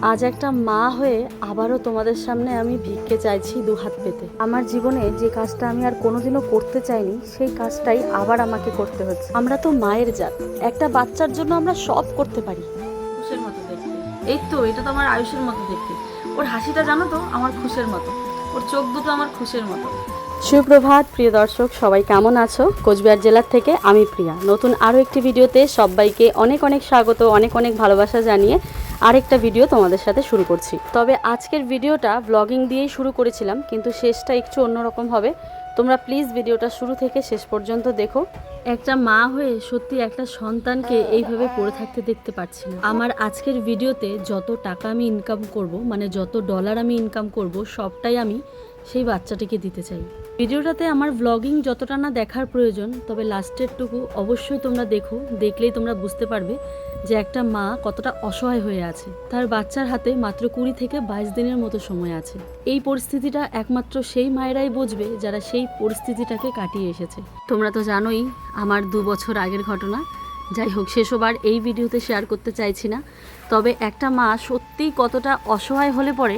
আজ একটা মা হয়ে আবারও তোমাদের সামনে আমি ভিক্ষে চাইছি দুহাত পেতে। আমার জীবনে যে কাজটা আমি আর কোনোদিনও করতে চাইনি সেই কাজটাই আবার আমাকে করতে হচ্ছে। আমরা তো মায়ের জাত, একটা বাচ্চার জন্য আমরা সব করতে পারি। খুশের মতো দেখতে, এই তো এটা তো আমার আয়ুষের মতো দেখতে। ওর হাসিটা জানো তো আমার খুশের মতো, ওর চোখ দুটো আমার খুশের মতো। সুপ্রভাত প্রিয় দর্শক, সবাই কেমন আছো? কোচবিহার জেলার থেকে আমি প্রিয়া নতুন আরও একটি ভিডিওতে সবাইকে অনেক অনেক স্বাগত, অনেক অনেক ভালোবাসা জানিয়ে আরেকটা ভিডিও তোমাদের সাথে শুরু করছি। তবে আজকের ভিডিওটা ব্লগিং দিয়েই শুরু করেছিলাম, কিন্তু শেষটা একটু অন্যরকম হবে। তোমরা প্লিজ ভিডিওটা শুরু থেকে শেষ পর্যন্ত দেখো। একটা মা হয়ে সত্যি একটা সন্তানকে এইভাবে পড়ে থাকতে দেখতে পাচ্ছি না। আমার আজকের ভিডিওতে যত টাকা আমি ইনকাম করব, মানে যত ডলার আমি ইনকাম করব, সবটাই আমি সেই বাচ্চাটিকে দিতে চাই। ভিডিওটাতে আমার ব্লগিং যতটা না দেখার প্রয়োজন, তবে লাস্টেরটুকু অবশ্যই তোমরা দেখো। দেখলেই তোমরা বুঝতে পারবে যে একটা মা কতটা অসহায় হয়ে আছে। তার বাচ্চার হাতে মাত্র 20 থেকে 22 দিনের মতো সময় আছে। এই পরিস্থিতিটা একমাত্র সেই মায়েরাই বুঝবে যারা সেই পরিস্থিতিটাকে কাটিয়ে এসেছে। তোমরা তো জানোই আমার 2 বছর আগের ঘটনা। যাই হোক, সেসব আর এই ভিডিওতে শেয়ার করতে চাইছি না। তবে একটা মা সত্যিই কতটা অসহায় হলে পরে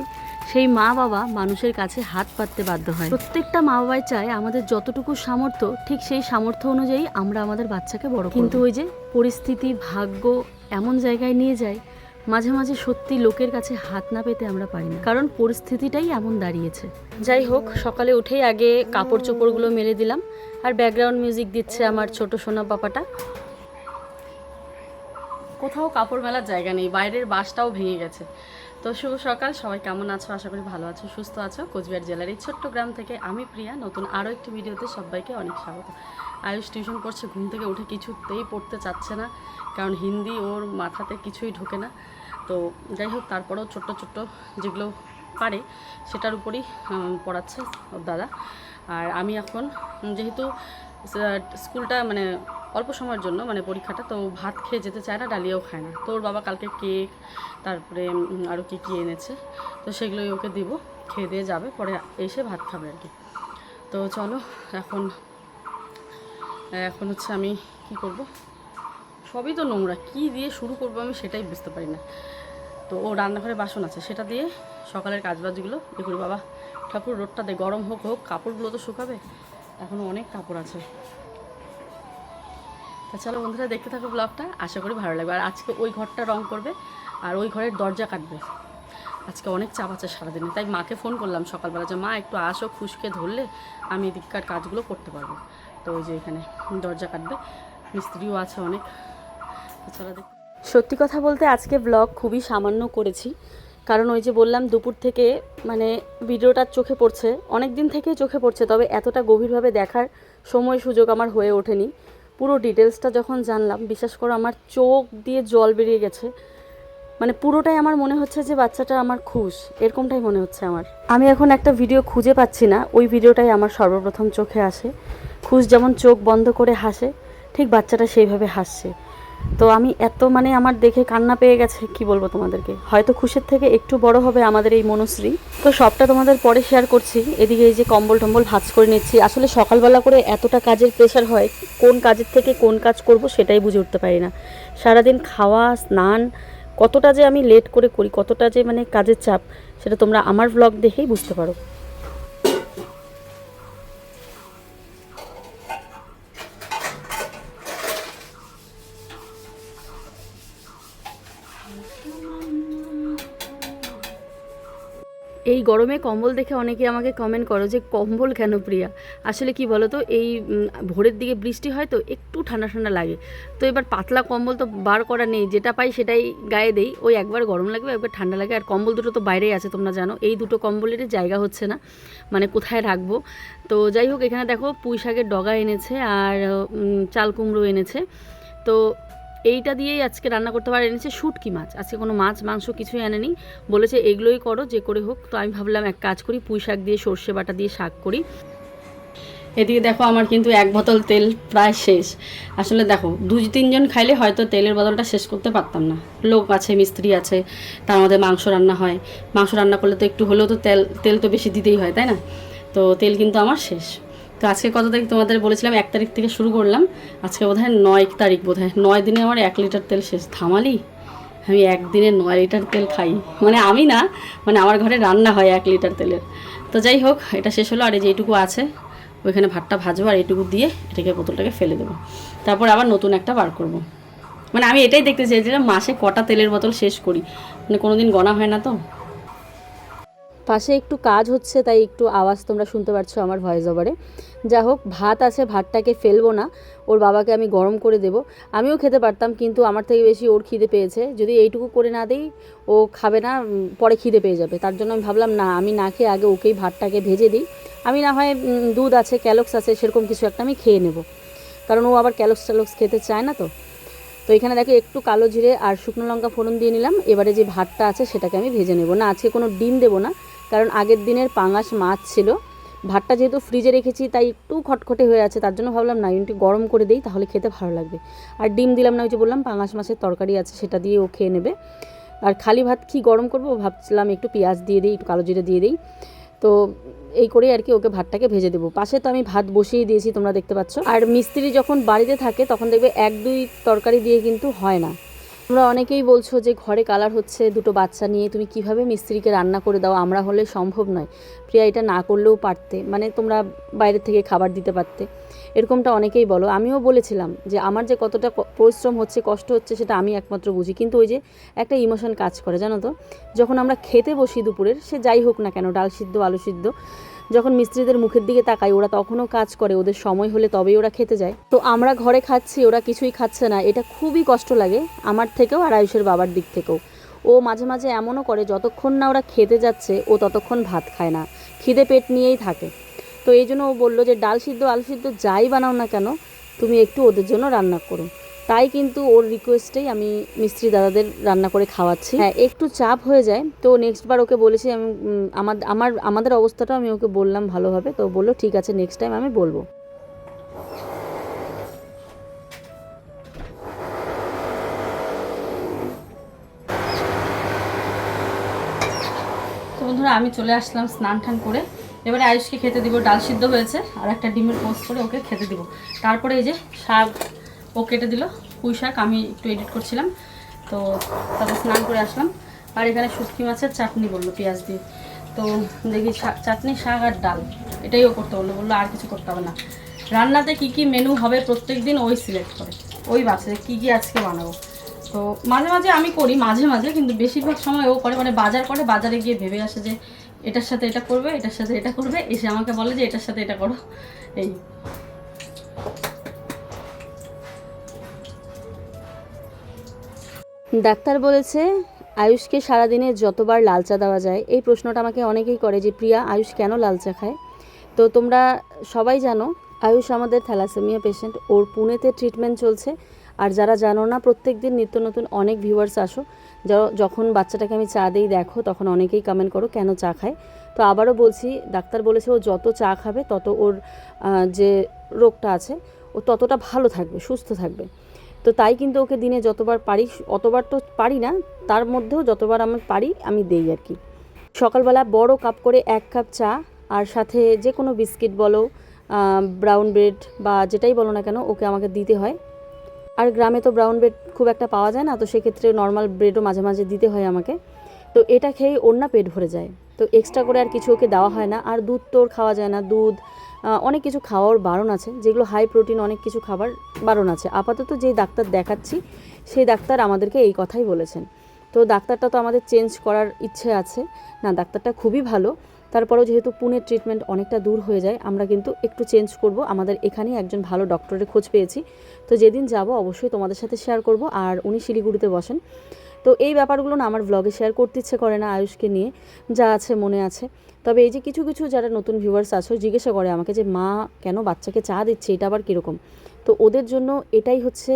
সেই মা বাবা মানুষের কাছে হাত পাততে বাধ্য হয়। প্রত্যেকটা মা বাবাই চায় আমাদের যতটুকু সামর্থ্য, ঠিক সেই সামর্থ্য অনুযায়ী আমরা আমাদের বাচ্চাকে বড় করি। কিন্তু ওই যে পরিস্থিতি, ভাগ্য এমন জায়গায় নিয়ে যায়, মাঝে মাঝে সত্যি লোকের কাছে হাত না পেতে আমরা পারি না, কারণ পরিস্থিতিটাই এমন দাঁড়িয়েছে। যাই হোক, সকালে উঠেই আগে কাপড় চোপড়গুলো মেলে দিলাম, আর ব্যাকগ্রাউন্ড মিউজিক দিচ্ছে আমার ছোট সোনা পাপাটা। কোথাও কাপড় মেলার জায়গা নেই, বাইরের বাসটাও ভেঙে গেছে। তো শুভ সকাল, সবাই কেমন আছো? আশা করি ভালো আছো, সুস্থ আছো। কোচবিহার জেলার এই ছোট্ট গ্রাম থেকে আমি প্রিয়া নতুন আরও একটি ভিডিওতে সবাইকে অনেক স্বাগত। আয়ুষ টিউশন পড়ছে, ঘুম থেকে উঠে কিছুতেই পড়তে চাচ্ছে না, কারণ হিন্দি ওর মাথাতে কিছুই ঢোকে না। তো যাই হোক, তারপরেও ছোট্ট ছোট্ট যেগুলো পারে সেটার উপরই পড়াচ্ছে ওর দাদা। আর আমি এখন যেহেতু স্কুলটা মানে অল্প সময়ের জন্য, মানে পরীক্ষাটা, তো ভাত খেয়ে যেতে চায় না, ডালিয়াও খায় না। তো ওর বাবা কালকে কেক, তারপরে আরও কী এনেছে, তো সেগুলোই ওকে দিব, খেয়ে দিয়ে যাবে, পরে এসে ভাত খাবে আর কি। তো চলো, এখন হচ্ছে আমি কি করব, সবই তো নোংরা, কি দিয়ে শুরু করব আমি সেটাই বুঝতে পারি না। তো ও রান্নাঘরে বাসন আছে, সেটা দিয়ে সকালের কাজবাজগুলো দেখুন। বাবা ঠাকুর, রোদটা দে, গরম হোক হোক, কাপড়গুলো তো শুকাবে, এখনও অনেক কাপড় আছে। তা চলো বন্ধুরা, দেখতে থাকো ব্লগটা, আশা করি ভালো লাগবে। আর আজকে ওই ঘরটা রং করবে আর ওই ঘরের দরজা কাটবে। আজকে অনেক চাপ আছে সারাদিনে, তাই মাকে ফোন করলাম সকালবেলা যে মা একটু আসো, খুশকে ধরলে আমি এদিককার কাজগুলো করতে পারবো। তো ওই যে এখানে দরজা কাটবে, মিস্ত্রিও আছে অনেক। চলো দেখ। সত্যি কথা বলতে আজকে ব্লগ খুবই সামান্য করেছি, কারণ ওই যে বললাম দুপুর থেকে মানে ভিডিওটার চোখে পড়ছে, অনেক দিন থেকেই চোখে পড়ছে, তবে এতটা গভীরভাবে দেখার সময় সুযোগ আমার হয়ে ওঠেনি। পুরো ডিটেলসটা যখন জানলাম, বিশ্বাস করো আমার চোখ দিয়ে জল বেরিয়ে গেছে। মানে পুরোটাই আমার মনে হচ্ছে যে বাচ্চাটা আমার খুশ, এরকমটাই মনে হচ্ছে আমার। আমি এখন একটা ভিডিও খুঁজে পাচ্ছি না, ওই ভিডিওটাই আমার সর্বপ্রথম চোখে আসে। খুশ যেমন চোখ বন্ধ করে হাসে, ঠিক বাচ্চাটা সেইভাবে হাসছে। তো আমি এত মানে আমার দেখে কান্না পেয়ে গেছে, কি বলবো তোমাদেরকে। হয়তো খুশের থেকে একটু বড় হবে আমাদের এই মনুশ্রী। তো সবটা তোমাদের পরে শেয়ার করছি। এদিকে এই যে কম্বল টম্বল ভাঁজ করে নিচ্ছি। আসলে সকালবেলা করে এতটা কাজের প্রেশার হয়, কোন কাজের থেকে কোন কাজ করব সেটাই বুঝে উঠতে পারি না। সারাদিন খাওয়া, স্নান, কতটা যে আমি লেট করে করি, কতটা যে মানে কাজের চাপ, সেটা তোমরা আমার ব্লগ দেখেই বুঝতে পারো। এই গরমে কম্বল দেখে অনেকে আমাকে কমেন্ট করো যে কম্বল কেন প্রিয়া। আসলে কি বলো তো, এই ভোরের দিকে বৃষ্টি হয় তো একটু ঠান্ডা ঠান্ডা লাগে। তো এবার পাতলা কম্বল তো বার করা নেই, যেটা পাই সেটাই গায়ে দেই। ওই একবার গরম লাগবে, একবার ঠান্ডা লাগে। আর কম্বল দুটো তো বাইরেই আছে, তোমরা জানো। এই দুটো কম্বলেরই জায়গা হচ্ছে না, মানে কোথায় রাখবো। তো যাই হোক, এখানে দেখো পুঁই শাকের ডগা এনেছে আর চাল কুমড়ো এনেছে। তো এইটা দিয়েই আজকে রান্না করতে পারে। এনেছে শুটকি মাছ, আজকে কোনো মাছ মাংস কিছুই আনেনি, বলেছে এগুলোই করো যে করে হোক। তো আমি ভাবলাম এক কাজ করি, পুঁই শাক দিয়ে সর্ষে বাটা দিয়ে শাক করি। এদিকে দেখো আমার কিন্তু 1 বোতল তেল প্রায় শেষ। আসলে দেখো 2-3 জন খাইলে হয়তো তেলের বদলটা শেষ করতে পারতাম না। লোক আছে, মিস্ত্রি আছে, তার মধ্যে মাংস রান্না হয়। মাংস রান্না করলে তো একটু হলেও তো তেল তো বেশি দিতেই হয়, তাই না? তো তেল কিন্তু আমার শেষ। তো আজকে কত তারিখ তোমাদের বলেছিলাম 1 তারিখ থেকে শুরু করলাম, আজকে বোধহয় 9 তারিখ, বোধহয় 9 দিনে আমার 1 লিটার তেল শেষ। ধামালি আমি একদিনে 9 লিটার তেল খাই, মানে আমি না, মানে আমার ঘরে রান্না হয় 1 লিটার তেলের। তো যাই হোক, এটা শেষ হলো, আর এই যে এইটুকু আছে ওইখানে ভাতটা ভাজবো, আর এইটুকু দিয়ে এটাকে বোতলটাকে ফেলে দেবো, তারপর আবার নতুন একটা বার করব। মানে আমি এটাই দেখতে চেয়েছিলাম মাসে কটা তেলের বোতল শেষ করি, মানে কোনো দিন গণা হয় না তো। পাশে একটু কাজ হচ্ছে, তাই একটু আওয়াজ তোমরা শুনতে পারছো আমার ভয়েস ওভারে। যা হোক, ভাত আছে, ভাতটাকে ফেলবো না, ওর বাবাকে আমি গরম করে দেবো। আমিও খেতে পারতাম, কিন্তু আমার থেকে বেশি ওর খিদে পেয়েছে। যদি এইটুকু করে না দিই ও খাবে না, পরে খিদে পেয়ে যাবে। তার জন্য আমি ভাবলাম না, আমি না খেয়ে আগে ওকেই ভাতটাকে ভেজে দিই। আমি না হয় দুধ আছে, ক্যালক্স আছে, সেরকম কিছু একটা আমি খেয়ে নেব, কারণ ও আবার ক্যালক্স ট্যালক্স খেতে চায় না। তো তো এখানে দেখো একটু কালো জিরে আর শুকনো লঙ্কা ফোড়ন দিয়ে নিলাম। এবারে যে ভাতটা আছে সেটাকে আমি ভেজে নেব। না, আজকে কোনো ডিম দেবো না, কারণ আগের দিনের পাঙাশ মাছ ছিল। ভাতটা যেহেতু ফ্রিজে রেখেছি তাই একটু খটখটে হয়ে আছে, তার জন্য ভাবলাম না, একটু গরম করে দিই, তাহলে খেতে ভালো লাগবে। আর ডিম দিলাম না, ওই যে বললাম পাঙাশ মাছের তরকারি আছে, সেটা দিয়ে ও খেয়ে নেবে। আর খালি ভাত কি গরম করবো, ভাবছিলাম একটু পেঁয়াজ দিয়ে দিই, একটু কালো জিরে দিয়ে দিই। তো এই করেই আর কি ওকে ভাতটাকে ভেজে দেবো। পাশে তো আমি ভাত বসিয়ে দিয়েছি, তোমরা দেখতে পাচ্ছ। আর মিস্ত্রি যখন বাড়িতে থাকে তখন দেখবে 1-2 তরকারি দিয়ে কিন্তু হয় না। তোমরা অনেকেই বলছো যে ঘরে কালার হচ্ছে, দুটো বাচ্চা নিয়ে তুমি কিভাবে মিস্ত্রিকে রান্না করে দাও, আমরা হলে সম্ভব নয়। প্রিয়া, এটা না করলেও পারতে, মানে তোমরা বাইরে থেকে খাবার দিতে পারতে, এরকমটা অনেকেই বলো। আমিও বলেছিলাম যে আমার যে কতটা পরিশ্রম হচ্ছে, কষ্ট হচ্ছে, সেটা আমি একমাত্র বুঝি। কিন্তু ওই যে একটা ইমোশন কাজ করে, জানো তো, যখন আমরা খেতে বসি দুপুরের, সে যাই হোক না কেন, ডাল সিদ্ধ, আলু সিদ্ধ, যখন মিস্ত্রিদের মুখের দিকে তাকাই, ওরা তখনও কাজ করে, ওদের সময় হলে তবেই ওরা খেতে যায়। তো আমরা ঘরে খাচ্ছি, ওরা কিছুই খাচ্ছে না, এটা খুবই কষ্ট লাগে আমার থেকেও আর আয়ুষের বাবার দিক থেকেও। ও মাঝে মাঝে এমনও করে, যতক্ষণ না ওরা খেতে যাচ্ছে ও ততক্ষণ ভাত খায় না, খিদে পেট নিয়েই থাকে। তো এই জন্য ও বললো যে ডাল সিদ্ধ, আলু সিদ্ধ যাই বানাও না কেন, তুমি একটু ওদের জন্য রান্না করো। তাই কিন্তু ওর রিকোয়েস্টেই আমি মিস্ত্রি দাদাদের রান্না করে খাওয়াচ্ছি। হ্যাঁ, একটু চাপ হয়ে যায়, তো নেক্সট বার ওকে বলেছি আমি, আমাদের অবস্থাটাও আমি ওকে বললাম ভালোভাবে। তো বললো ঠিক আছে, নেক্সট টাইম আমি বলবো। তো বন্ধুরা, আমি চলে আসলাম স্নান টান করে। এবারে আয়ুষকে খেতে দিব, ডাল সিদ্ধ হয়েছে, আর একটা ডিমের পোস্ট করে ওকে খেতে দিব। তারপরে এই যে শাক ও কেটে দিল, পুঁই শাক, আমি একটু এডিট করছিলাম, তো তারপর স্নান করে আসলাম। আর এখানে শুটকি মাছের চাটনি বললো পেঁয়াজ দিয়ে। তো দেখি চাটনি, শাক আর ডাল, এটাইও করতে বললো আর কিছু করতে হবে না। রান্নাতে কি কি মেনু হবে প্রত্যেক দিন ওই সিলেক্ট করে, ওই বাছে কী কী আজকে বানাবো। তো মাঝে মাঝে আমি করি, মাঝে মাঝে, কিন্তু বেশিরভাগ সময় ও করে, মানে বাজার করে, বাজারে গিয়ে ভেবে আসে যে এটার সাথে এটা করবে, এটার সাথে এটা করবে, এসে আমাকে বলে যে এটার সাথে এটা করো। এই ডাক্তার বলেছে আয়ুষকে সারাদিনে যতবার লাল চা দেওয়া যায়। এই প্রশ্নটা আমাকে অনেকেই করে যে প্রিয়া, আয়ুষ কেন লাল চা খায়? তো তোমরা সবাই জানো আয়ুষ আমাদের থ্যালাসেমিয়া পেশেন্ট, ওর পুনেতে ট্রিটমেন্ট চলছে। আর যারা জানো না, প্রত্যেক দিন নিত্য নতুন অনেক ভিউয়ার্স আসো, যখন বাচ্চাটাকে আমি চা দিই দেখো, তখন অনেকেই কমেন্ট করো কেন চা খায়। তো আবারও বলছি, ডাক্তার বলেছে ও যত চা খাবে তত ওর যে রোগটা আছে ও ততটা ভালো থাকবে, সুস্থ থাকবে। তো তাই কিন্তু ওকে দিনে যতবার পারি, অতবার তো পারি না, তার মধ্যেও যতবার আমি পারি আমি দেই আর কি। সকালবেলা বড় কাপ করে 1 কাপ চা, আর সাথে যে কোনো বিস্কিট বলো, ব্রাউন ব্রেড বা যেটাই বলো না কেন, ওকে আমাকে দিতে হয়। আর গ্রামে তো ব্রাউন ব্রেড খুব একটা পাওয়া যায় না, তো সেক্ষেত্রে নর্মাল ব্রেডও মাঝে মাঝে দিতে হয় আমাকে। তো এটা খেয়েই ওর না পেট ভরে যায়, তো এক্সট্রা করে আর কিছু ওকে দেওয়া হয় না। আর দুধ তো ওর খাওয়া যায় না, দুধ অনেক কিছু খাওয়ার বারণ আছে, যেগুলো হাই প্রোটিন অনেক কিছু খাবার বারণ আছে। আপাতত যেই ডাক্তার দেখাচ্ছি সেই ডাক্তার আমাদেরকে এই কথাই বলেছেন। তো ডাক্তারটা তো আমাদের চেঞ্জ করার ইচ্ছে আছে না, ডাক্তারটা খুবই ভালো। তারপরেও যেহেতু পুনের ট্রিটমেন্ট অনেকটা দূর হয়ে যায়, আমরা কিন্তু একটু চেঞ্জ করব। আমাদের এখানেই একজন ভালো ডক্টরের খোঁজ পেয়েছি, তো যেদিন যাব অবশ্যই তোমাদের সাথে শেয়ার করব। আর উনি শিলিগুড়িতে বসেন। তো এই ব্যাপারগুলো না আমার ব্লগে শেয়ার করতে ইচ্ছে করে না, আয়ুষকে নিয়ে যা আছে মনে আছে। তবে এই যে কিছু কিছু যারা নতুন ভিউয়ার্স আছো জিজ্ঞাসা করে আমাকে যে মা কেন বাচ্চাকে চা দিচ্ছে, এটা আবার কীরকম। তো ওদের জন্য এটাই হচ্ছে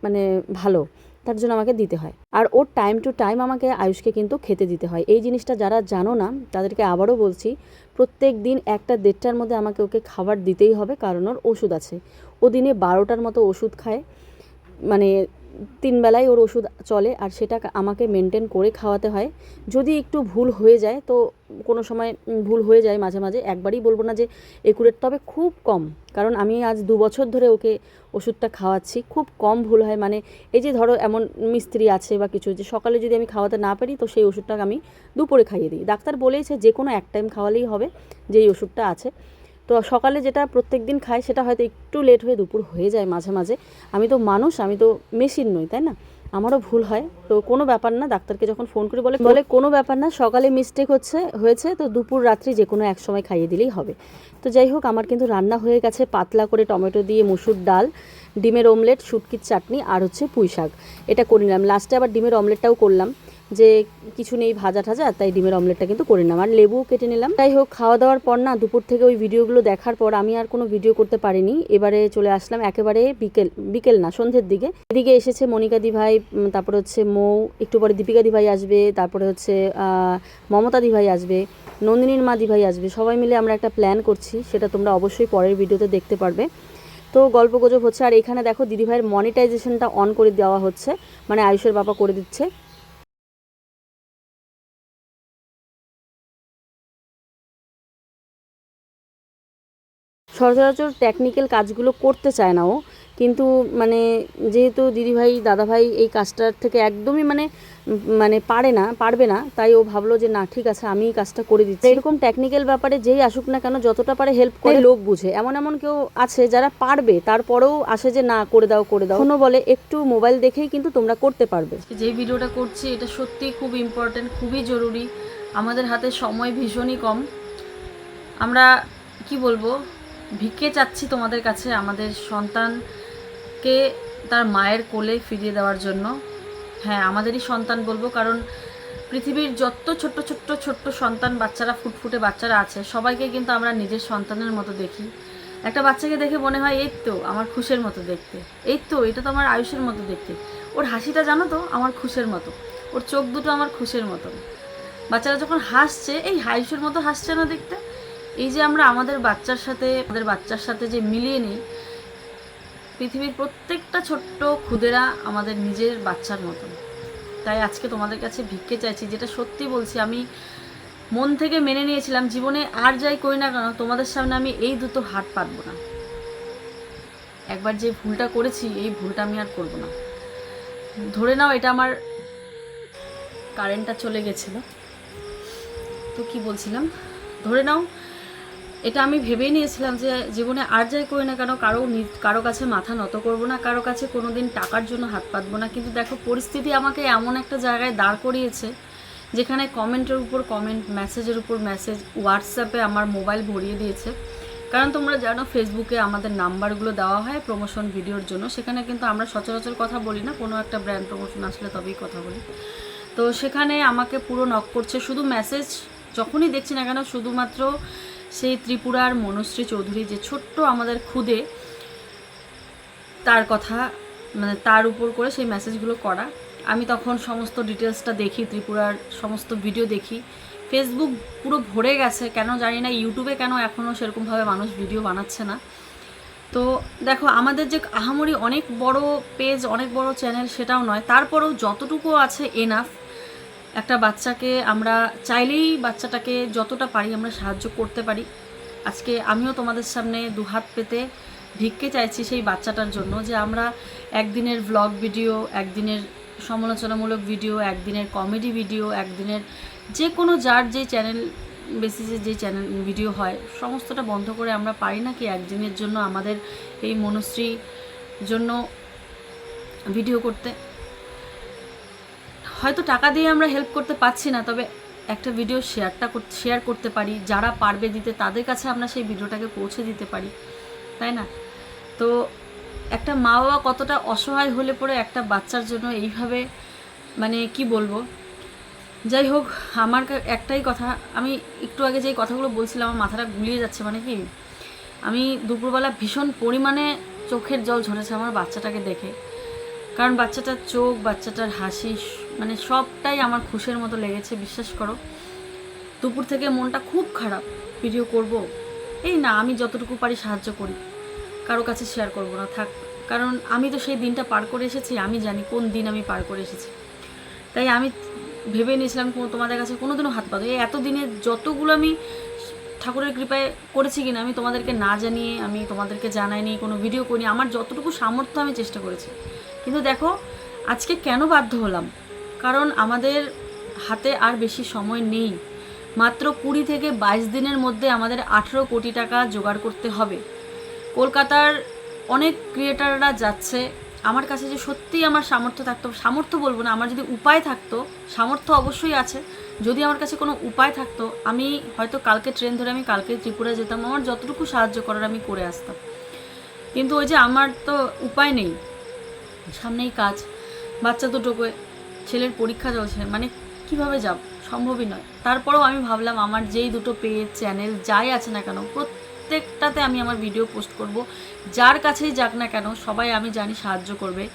মানে ভালো, তার জন্য আমাকে দিতে হয়। আর ওর টাইম টু টাইম আমাকে আয়ুষকে কিন্তু খেতে দিতে হয়। এই জিনিসটা যারা জানো না তাদেরকে আবারও বলছি, প্রত্যেক দিন 1টা-1.5টার মধ্যে আমাকে ওকে খাবার দিতেই হবে, কারণ ওর ওষুধ আছে। ও দিনে 12টার মতো ওষুধ খায়, মানে 3 বেলায় ওর ওষুধ চলে, আর সেটা আমাকে মেনটেন করে খাওয়াতে হয়। যদি একটু ভুল হয়ে যায় তো কোনো সময় ভুল হয়ে যায় মাঝে মাঝে, একবারই বলবো না যে একুরেট, তবে খুব কম, কারণ আমি আজ 2 বছর ধরে ওকে ওষুধটা খাওয়াচ্ছি, খুব কম ভুল হয়। মানে এই যে ধরো এমন মিস্ত্রি আছে বা কিছু, যে সকালে যদি আমি খাওয়াতে না পারি তো সেই ওষুধটা আমি দুপুরে খাইয়ে দিই। ডাক্তার বলেছে যে কোনো এক টাইম খাওয়ালেই হবে যেই ওষুধটা আছে। তো সকালে যেটা প্রত্যেক দিন খাই সেটা হয়তো একটু লেট হয়ে দুপুর হয়ে যায় মাঝে মাঝে। আমি তো মানুষ, আমি তো মেশিন নই, তাই না? আমারও ভুল হয়, তো কোনো ব্যাপার না। ডাক্তারকে যখন ফোন করে বলে কোনো ব্যাপার না, সকালে মিস্টেক হয়েছে তো দুপুর রাত্রি যে কোনো এক সময় খাইয়ে দিলেই হবে। তো যাই হোক, আমার কিন্তু রান্না হয়ে গেছে পাতলা করে টমেটো দিয়ে মুসুর ডাল, ডিমের অমলেট, শুটকির চাটনি, আর হচ্ছে পুঁই শাক। এটা করে নিলাম, লাস্টে আবার ডিমের অমলেটটাও করলাম, যে কিছু নেই ভাজা ঠাজা, তাই ডিমের অমলেটটা কিন্তু করে নিলাম, আর লেবু কেটে নিলাম। যাই হোক, খাওয়া দাওয়ার পর না, দুপুর থেকে ওই ভিডিওগুলো দেখার পর আমি আর কোনো ভিডিও করতে পারিনি। এবারে চলে আসলাম একেবারে বিকেল না, সন্ধ্যের দিকে। এদিকে এসেছে মনিকা দি ভাই, তারপরে হচ্ছে মৌ, একটু পরে দীপিকা দি ভাই আসবে, তারপরে হচ্ছে মমতা দি ভাই আসবে, নন্দিনীর মা দি ভাই আসবে। সবাই মিলে আমরা একটা প্ল্যান করছি, সেটা তোমরা অবশ্যই পরের ভিডিওতে দেখতে পারবে। তো গল্প গুজব হচ্ছে, আর এখানে দেখো দিদিভাইয়ের মনিটাইজেশনটা অন করে দেওয়া হচ্ছে, মানে আয়ুষের বাবা করে দিচ্ছে। সচরাচর টেকনিক্যাল কাজগুলো করতে চায় না ও, কিন্তু মানে যেহেতু দিদিভাই দাদাভাই এই কাজটার থেকে একদমই মানে পারবে না, তাই ও ভাবলো যে না ঠিক আছে, আমি এই কাজটা করে দিচ্ছি। এরকম টেকনিক্যাল ব্যাপারে যেই আসুক না কেন, যতটা পারে হেল্প করে, লোক বুঝে। এমন কেউ আছে যারা পারবে, তারপরেও আসে যে না করে দাও করে দাও, কোনো বলে একটু মোবাইল দেখেই কিন্তু তোমরা করতে পারবে। যে ভিডিওটা করছি এটা সত্যি খুব ইম্পর্টেন্ট, খুবই জরুরি। আমাদের হাতে সময় ভীষণই কম। আমরা কি বলবো, ভিক্ষে চাচ্ছি তোমাদের কাছে আমাদের সন্তানকে তার মায়ের কোলে ফিরিয়ে দেওয়ার জন্য। হ্যাঁ, আমাদেরই সন্তান বলবো, কারণ পৃথিবীর যত ছোট্ট ছোট্ট ছোট্ট সন্তান বাচ্চারা, ফুটফুটে বাচ্চারা আছে, সবাইকে কিন্তু আমরা নিজের সন্তানের মতো দেখি। একটা বাচ্চাকে দেখে মনে হয় এই তো আমার খুশের মতো দেখতে, এই তো এটা তো আমার আয়ুষের মতো দেখতে, ওর হাসিটা জানো তো আমার খুশের মতো, ওর চোখ দুটো আমার খুশের মতো। বাচ্চারা যখন হাসছে, এই আয়ুষের মতো হাসছে না দেখতে। এই যে আমরা আমাদের বাচ্চার সাথে যে মিলিয়ে নিই, পৃথিবীর প্রত্যেকটা ছোট্ট খুদেরা আমাদের নিজের বাচ্চার মতন। তাই আজকে তোমাদের কাছে ভিক্ষে চাইছি, যেটা সত্যি বলছি, আমি মন থেকে মেনে নিয়েছিলাম জীবনে আর যাই করি না কেন তোমাদের সামনে আমি এই দুটো হাত পাতবো না। একবার যে ভুলটা করেছি, এই ভুলটা আমি আর করব না। ধরে নাও এটা আমার, কারেন্টটা চলে গেছিল, তো কি বলছিলাম, ধরে নাও এটা আমি ভেবেই নিয়েছিলাম যে জীবনে আর যাই করি না কেন কারো কাছে মাথা নত করব না, কারো কাছে কোনোদিন টাকার জন্য হাত পাতবো না। কিন্তু দেখো পরিস্থিতি আমাকে এমন একটা জায়গায় দাঁড় করিয়েছে, যেখানে কমেন্টের উপর কমেন্ট, মেসেজের উপর মেসেজ, হোয়াটসঅ্যাপে আমার মোবাইল ভরিয়ে দিয়েছে। কারণ তোমরা জানো ফেসবুকে আমাদের নাম্বারগুলো দেওয়া হয় প্রমোশন ভিডিওর জন্য, সেখানে কিন্তু আমরা সচরাচর কথা বলি না, কোনো একটা ব্র্যান্ড প্রমোশন আসলে তবেই কথা বলি। তো সেখানে আমাকে পুরো নক করছে, শুধু মেসেজ যখনই দেখছি না কেন, শুধুমাত্র সেই ত্রিপুরার মনুশ্রী চৌধুরী, যে ছোট্ট আমাদের খুদে, তার কথা, মানে তার উপর করে সেই মেসেজগুলো করা। আমি তখন সমস্ত ডিটেলসটা দেখি, ত্রিপুরার সমস্ত ভিডিও দেখি, ফেসবুক পুরো ভরে গেছে, কেন জানি না, ইউটিউবে কেন এখনও সেরকমভাবে মানুষ ভিডিও বানাচ্ছে না। তো দেখো আমাদের যে আহামরি অনেক বড় পেজ, অনেক বড় চ্যানেল সেটাও নয়, তারপরেও যতটুকু আছে এনাফ। একটা বাচ্চাকে আমরা চাইলেই বাচ্চাটাকে যতটা পারি আমরা সাহায্য করতে পারি। আজকে আমিও তোমাদের সামনে দুহাত পেতে ভিক্ষে চাইছি সেই বাচ্চাটার জন্য, যে আমরা একদিনের ভ্লগ ভিডিও, একদিনের সমালোচনামূলক ভিডিও, একদিনের কমেডি ভিডিও, একদিনের যে কোনো যার যে চ্যানেল বেসিসে যে চ্যানেল ভিডিও হয়, সমস্তটা বন্ধ করে আমরা পারি না কি একদিনের জন্য আমাদের এই মনুশ্রীর জন্য ভিডিও করতে। হয়তো টাকা দিয়ে আমরা হেল্প করতে পারছি না, তবে একটা ভিডিও শেয়ার করতে পারি, যারা পারবে দিতে তাদের কাছে আমরা সেই ভিডিওটাকে পৌঁছে দিতে পারি, তাই না? তো একটা মা বাবা কতটা অসহায় হলে পরে একটা বাচ্চার জন্য এইভাবে, মানে কি বলবো। যাই হোক, আমার একটাই কথা, আমি একটু আগে যেই কথাগুলো বলছিলাম আমার মাথাটা গুলিয়ে যাচ্ছে। মানে কি, আমি দুপুরবেলা ভীষণ পরিমাণে চোখের জল ঝরেছে আমার বাচ্চাটাকে দেখে, কারণ বাচ্চাটার চোখ, বাচ্চাটার হাসি, মানে সবটাই আমার খুশের মতো লেগেছে, বিশ্বাস করো। দুপুর থেকে মনটা খুব খারাপ, ভিডিও করব এই না, আমি যতটুকু পারি সাহায্য করি, কারো কাছে শেয়ার করব না, থাক কারণ আমি তো সেই দিনটা পার করে এসেছি, আমি জানি কোন দিন আমি পার করে এসেছি। তাই আমি ভেবে নিয়েছিলাম তোমাদের কাছে কোনোদিনও হাত পাতো, এই এতদিনে যতগুলো আমি ঠাকুরের কৃপায় করেছি কিনা আমি তোমাদেরকে না জানিয়ে, আমি তোমাদেরকে জানাইনি, কোনো ভিডিও করিনি, আমার যতটুকু সামর্থ্য আমি চেষ্টা করেছি। কিন্তু দেখো আজকে কেন বাধ্য হলাম, কারণ আমাদের হাতে আর বেশি সময় নেই। মাত্র 20 থেকে 22 দিনের মধ্যে আমাদের 18 কোটি টাকা জোগাড় করতে হবে। কলকাতার অনেক ক্রিয়েটাররা যাচ্ছে, আমার কাছে যে সত্যিই আমার সামর্থ্য থাকতো, সামর্থ্য বলবো না, আমার যদি উপায় থাকতো, সামর্থ্য অবশ্যই আছে, যদি আমার কাছে কোনো উপায় থাকতো আমি হয়তো কালকে ট্রেন ধরে আমি কালকে ত্রিপুরা যেতাম, আমার যতটুকু সাহায্য করার আমি করে আসতাম। কিন্তু ওই যে আমার তো উপায় নেই, সামনেই কাজ, বাচ্চা দুটোকে, ছেলের পরীক্ষা চলছে, মানে কিভাবে যাব, সম্ভবই নয়। তারপরেও আমি ভাবলাম আমার যেই দুটো পেজ চ্যানেল যাই আছে না কেন প্রত্যেকটাতে আমি আমার ভিডিও পোস্ট করব, যার কাছেই যাক না কেন সবাই আমি জানি সাহায্য করবে।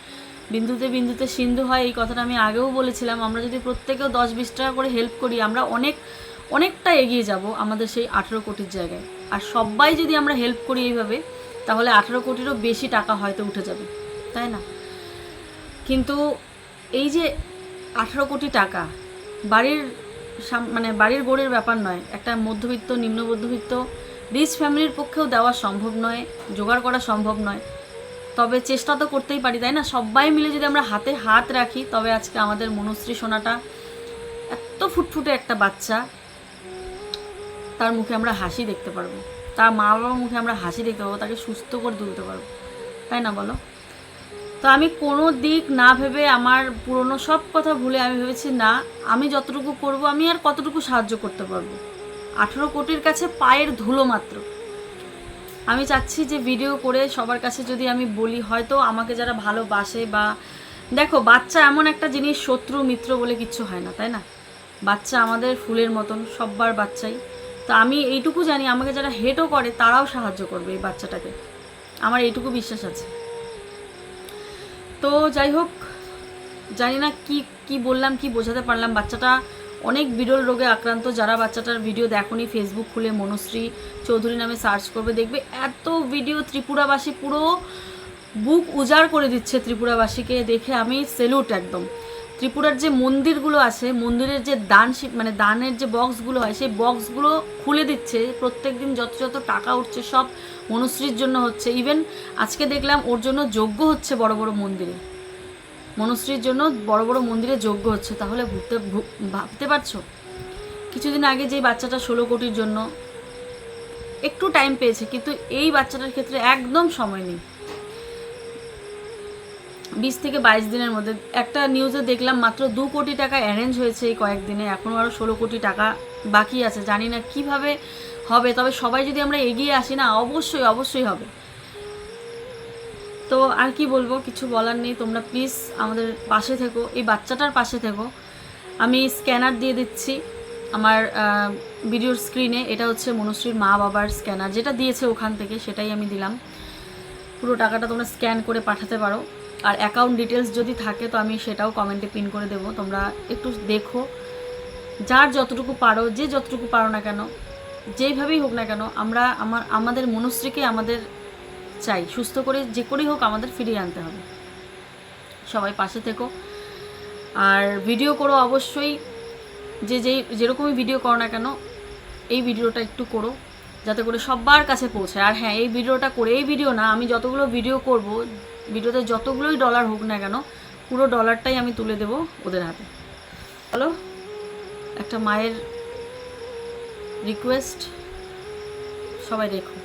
বিন্দুতে বিন্দুতে সিন্ধু হয়, এই কথাটা আমি আগেও বলেছিলাম। আমরা যদি প্রত্যেকেও 10-20 টাকা করে হেল্প করি আমরা অনেকটা এগিয়ে যাব আমাদের সেই 18 কোটির জায়গায়। আর সবাই যদি আমরা হেল্প করি এইভাবে তাহলে 18 কোটিরও বেশি টাকা হয়তো উঠে যাবে, তাই না? কিন্তু এই যে 18 কোটি টাকা বাড়ির গোড়ের ব্যাপার নয়, একটা মধ্যবিত্ত নিম্ন মধ্যবিত্ত রিচ ফ্যামিলির পক্ষেও দেওয়া সম্ভব নয়, জোগাড় করা সম্ভব নয়। তবে চেষ্টা তো করতেই পারি, তাই না? সবাই মিলে যদি আমরা হাতে হাত রাখি তবে আজকে আমাদের মনুশ্রী সোনাটা, এত ফুটফুটে একটা বাচ্চা, তার মুখে আমরা হাসি দেখতে পারবো, তার মা বাবার মুখে আমরা হাসি দেখতে পারবো, তাকে সুস্থ করে তুলতে পারবো, তাই না বলো? তো আমি কোনো দিক না ভেবে, আমার পুরনো সব কথা ভুলে আমি ভেবেছি না, আমি যতটুকু করব আমি আর কতটুকু সাহায্য করতে পারবো। 18 কোটির কাছে পায়ের ধুলো মাত্র। আমি চাচ্ছি যে ভিডিও করে সবার কাছে যদি আমি বলি, হয়তো আমাকে যারা ভালোবাসে, বা দেখো বাচ্চা এমন একটা জিনিস, শত্রু মিত্র বলে কিচ্ছু হয় না, তাই না? বাচ্চা আমাদের ফুলের মতন, সববার বাচ্চাই। তো আমি এইটুকু জানি আমাকে যারা হেটও করে তারাও সাহায্য করবে এই বাচ্চাটাকে, আমার এইটুকু বিশ্বাস আছে। তো যাই হোক, জানি না কি বললাম, কি বোঝাতে পারলাম। বাচ্চাটা অনেক বিরল রোগে আক্রান্ত, যারা বাচ্চাটার ভিডিও দেখোনি ফেসবুক খুলে মনুশ্রী চৌধুরী নামে সার্চ করবে, দেখবে এত ভিডিও। ত্রিপুরাবাসী পুরো বুক উজাড় করে দিচ্ছে, ত্রিপুরাবাসীকে দেখে আমি সেলুট একদম। ত্রিপুরার যে মন্দিরগুলো আছে, মন্দিরের যে দানের যে বক্সগুলো হয়, সেই বক্সগুলো খুলে দিচ্ছে। প্রত্যেক দিন যত টাকা উঠছে সব মনুশ্রীর জন্য হচ্ছে। ইভেন আজকে দেখলাম ওর জন্য যজ্ঞ হচ্ছে বড় বড় মন্দিরে, মনুশ্রীর জন্য বড় বড় মন্দিরে যজ্ঞ হচ্ছে। তাহলে ভাবতে পারছো? কিছুদিন আগে যে বাচ্চাটা 16 কোটির জন্য একটু টাইম পেয়েছে, কিন্তু এই বাচ্চাটার ক্ষেত্রে একদম সময় নেই। 20 থেকে 22 দিনের মধ্যে একটা নিউজে দেখলাম মাত্র 2 কোটি টাকা অ্যারেঞ্জ হয়েছে এই কয়েকদিনে, এখনও আরও 16 কোটি টাকা বাকি আছে। জানি না কিভাবে হবে, তবে সবাই যদি আমরা এগিয়ে আসি না, অবশ্যই হবে। তো আর কি বলবো, কিছু বলার নেই। তোমরা প্লিজ আমাদের পাশে থেকো, এই বাচ্চাটার পাশে থেকো। আমি স্ক্যানার দিয়ে দিচ্ছি আমার ভিডিওর স্ক্রিনে, এটা হচ্ছে মনুশ্রীর মা বাবার স্ক্যানার, যেটা দিয়েছে ওখান থেকে সেটাই আমি দিলাম। পুরো টাকাটা তোমরা স্ক্যান করে পাঠাতে পারো। আর অ্যাকাউন্ট ডিটেলস যদি থাকে তো আমি সেটাও কমেন্টে পিন করে দেবো, তোমরা একটু দেখো। যার যতটুকু পারো, যে যতটুকু পারো না কেন, যেইভাবেই হোক না কেন, আমরা আমাদের মনুশ্রীকে আমাদের চাই সুস্থ করে, যে করেই হোক আমাদের ফিরিয়ে আনতে হবে। সবাই পাশে থেকো আর ভিডিও করো অবশ্যই, যেরকমই ভিডিও করো না কেন এই ভিডিওটা একটু করো, যাতে করে সবার কাছে পৌঁছায়। আর হ্যাঁ, এই ভিডিওটা করে, এই ভিডিও না, আমি যতগুলো ভিডিও করব, ভিডিওতে যতগুলোই ডলার হোক না কেন, পুরো ডলারটাই আমি তুলে দেব ওদের হাতে। চলো, একটা মায়ের রিকোয়েস্ট, সবাই দেখো।